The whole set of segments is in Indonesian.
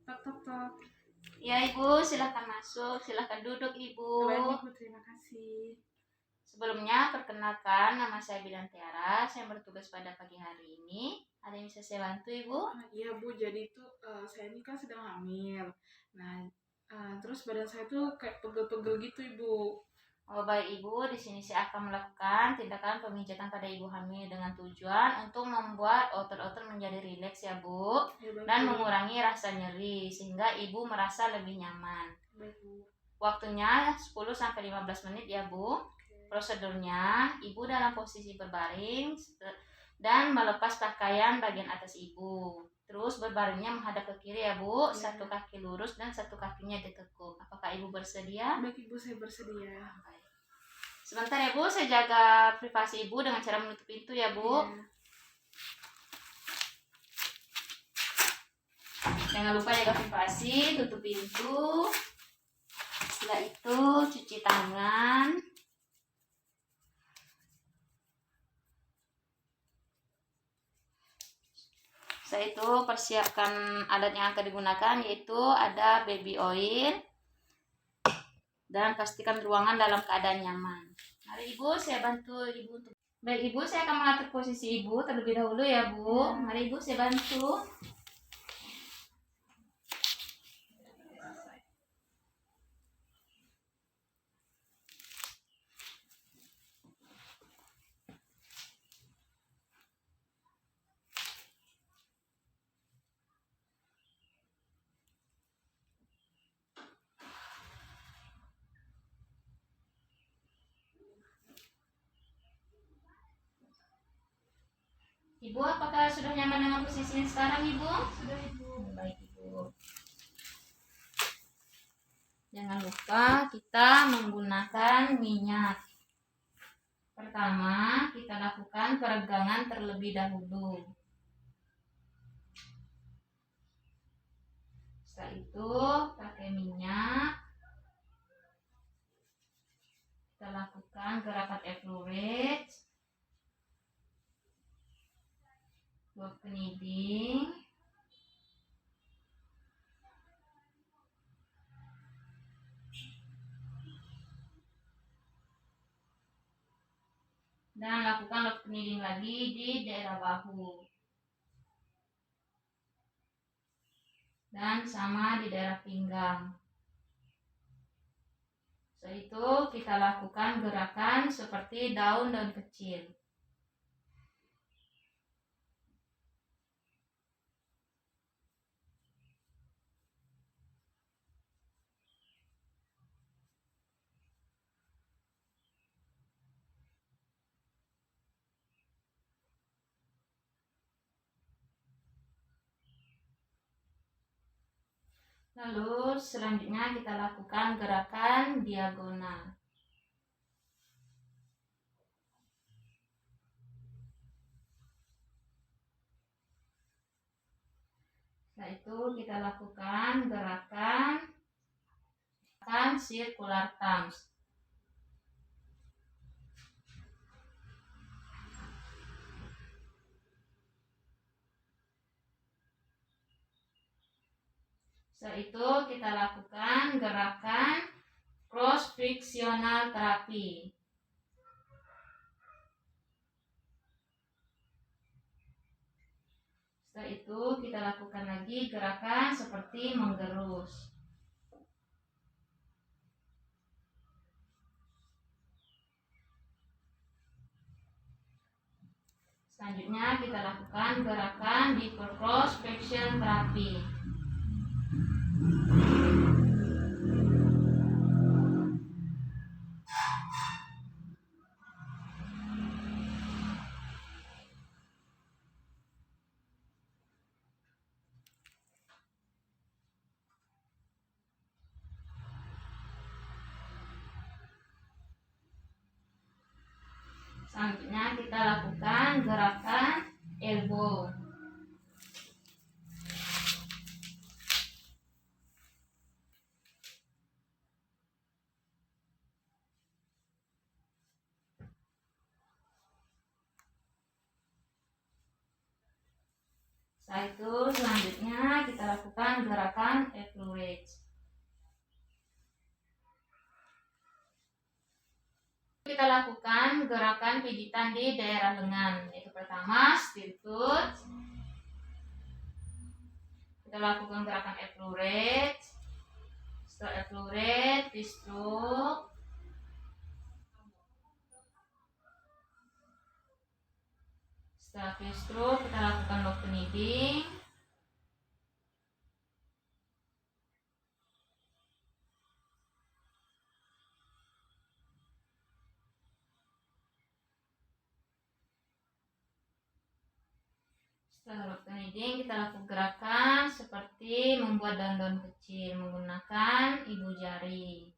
Tok tok tok. Ya Ibu, silahkan masuk, silahkan duduk Ibu. Ibu, terima kasih. Sebelumnya perkenalkan, nama saya Bidan Tiara, saya bertugas pada pagi hari ini. Ada yang bisa saya bantu Ibu? Iya Bu, jadi itu saya ini kan sedang hamil. Nah, terus badan saya tuh kayak pegel-pegel gitu Ibu. Oh baik Ibu, di sini saya akan melakukan tindakan pemijatan pada Ibu hamil dengan tujuan untuk membuat otot-otot menjadi rileks ya Bu, Ya, baik, dan Bu. mengurangi rasa nyeri sehingga Ibu merasa lebih nyaman. Baik Bu. Waktunya 10-15 menit ya Bu. Prosedurnya, Ibu dalam posisi berbaring dan melepas pakaian bagian atas Ibu. Terus berbaringnya menghadap ke kiri ya Bu, satu kaki lurus dan satu kakinya ditekuk. Apakah Ibu bersedia? Baik Ibu, saya bersedia. Baik. Sebentar ya Bu, saya jaga privasi Ibu dengan cara menutup pintu ya Bu. Iya. Jangan lupa jaga privasi, tutup pintu. Setelah itu cuci tangan. Setelah itu persiapkan alat yang akan digunakan, yaitu ada baby oil, dan pastikan ruangan dalam keadaan nyaman. Mari Ibu, saya bantu Ibu untuk. Baik Ibu, saya akan mengatur posisi Ibu terlebih dahulu ya Bu. Mari Ibu, saya bantu. Ibu, apakah sudah nyaman dengan posisinya sekarang Ibu? Sudah Ibu. Baik Ibu. Jangan lupa kita menggunakan minyak. Pertama, kita lakukan peregangan terlebih dahulu. Setelah itu, pakai minyak. Kita lakukan gerakan average. Buat keniting. Dan lakukan lock kneading lagi di daerah bahu. Dan sama di daerah pinggang. Setelah itu kita lakukan gerakan seperti daun-daun kecil. Lalu selanjutnya kita lakukan gerakan diagonal. Setelah itu kita lakukan gerakan circular thumbs. Setelah itu kita lakukan gerakan cross frictional therapy. Setelah itu kita lakukan lagi gerakan seperti menggerus. Selanjutnya kita lakukan gerakan deeper cross flexion therapy. Selanjutnya kita lakukan gerakan elbow. Setelah itu selanjutnya kita lakukan gerakan effleurage. Kita lakukan gerakan pijitan di daerah lengan. Yaitu pertama steel foot. Kita lakukan gerakan effleurage. Setelah effleurage, V-stroke. Setelah V-stroke kita lakukan lock kneading. Setelah lock kneading kita lakukan gerakan seperti membuat daun-daun kecil menggunakan ibu jari.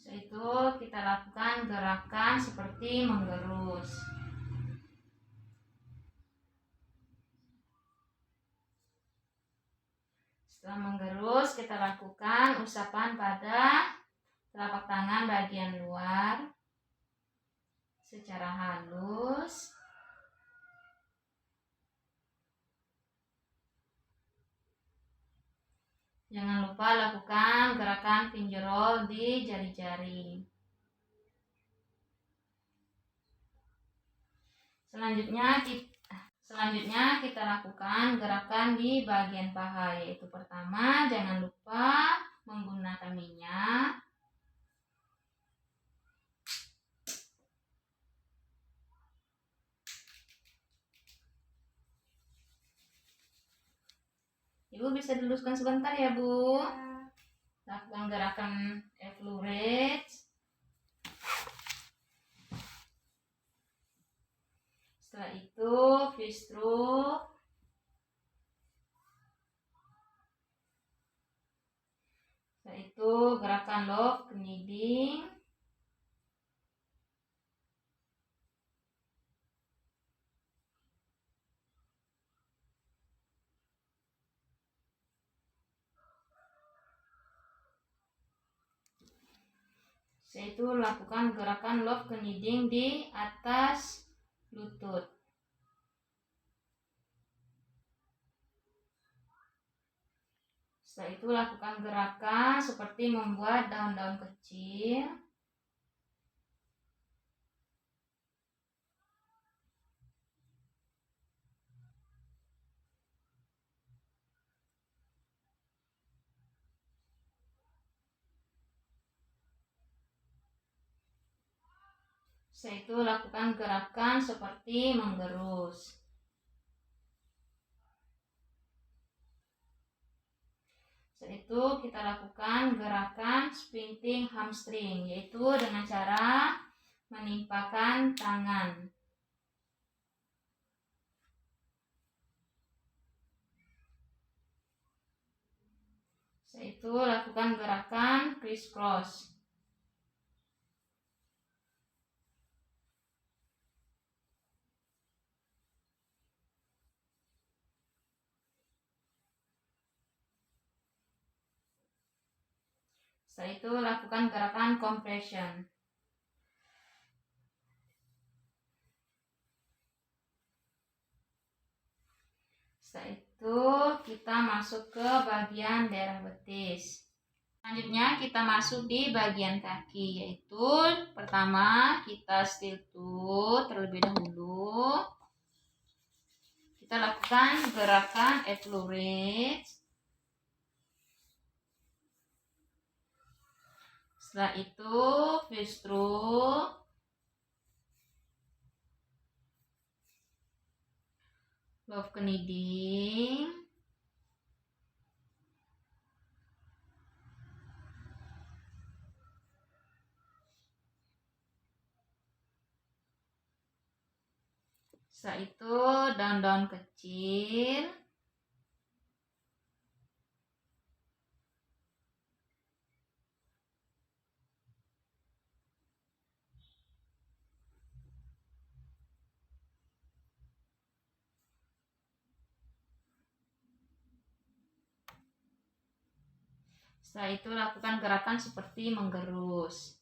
Setelah itu kita lakukan gerakan seperti menggerus. Setelah menggerus kita lakukan usapan pada telapak tangan bagian luar secara halus. Jangan lupa lakukan gerakan finger roll di jari-jari. Selanjutnya kita lakukan gerakan di bagian paha, yaitu pertama jangan lupa menggunakan minyak. Ibu bisa diluruskan sebentar ya, Bu. Lakukan gerakan effleurage. Setelah itu V-stroke. Setelah itu gerakan lock kneading. Setelah itu lakukan gerakan lock kneading di atas lutut. Setelah itu lakukan gerakan seperti membuat daun-daun kecil. Setelah itu lakukan gerakan seperti menggerus. Setelah itu kita lakukan gerakan sprinting hamstring, yaitu dengan cara menimpakan tangan. Setelah itu lakukan gerakan crisscross. Setelah itu lakukan gerakan compression. Setelah itu kita masuk ke bagian daerah betis. Selanjutnya kita masuk di bagian kaki, yaitu pertama kita steel toe terlebih dahulu. Kita lakukan gerakan effleurage. Setelah itu V-stroke. Lock kneading. Setelah itu daun-daun kecil. Setelah itu lakukan gerakan seperti menggerus.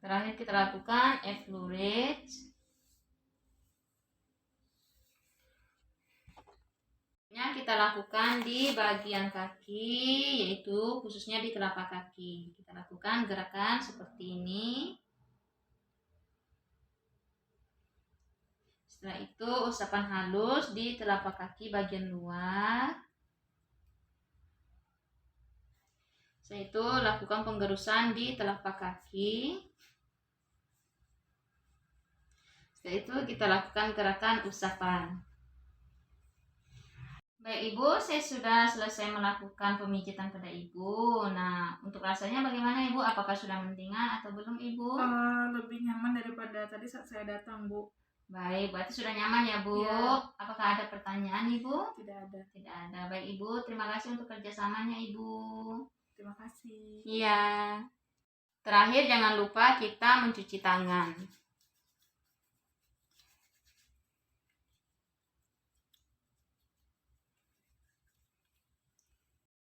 Terakhir kita lakukan effleurage. Kita lakukan di bagian kaki, yaitu khususnya di telapak kaki. Kita lakukan gerakan seperti ini. Setelah itu usapan halus di telapak kaki bagian luar. Setelah itu lakukan penggerusan di telapak kaki. Setelah itu kita lakukan gerakan usapan. Baik Ibu, saya sudah selesai melakukan pemijitan pada Ibu. Nah, untuk rasanya bagaimana Ibu? Apakah sudah mendingan atau belum Ibu? Lebih nyaman daripada tadi saat saya datang, Bu. Baik, berarti sudah nyaman ya Bu. Ya. Apakah ada pertanyaan Ibu? Tidak ada. Tidak ada. Baik Ibu, terima kasih untuk kerjasamanya Ibu. Terima kasih. Iya. Terakhir jangan lupa kita mencuci tangan.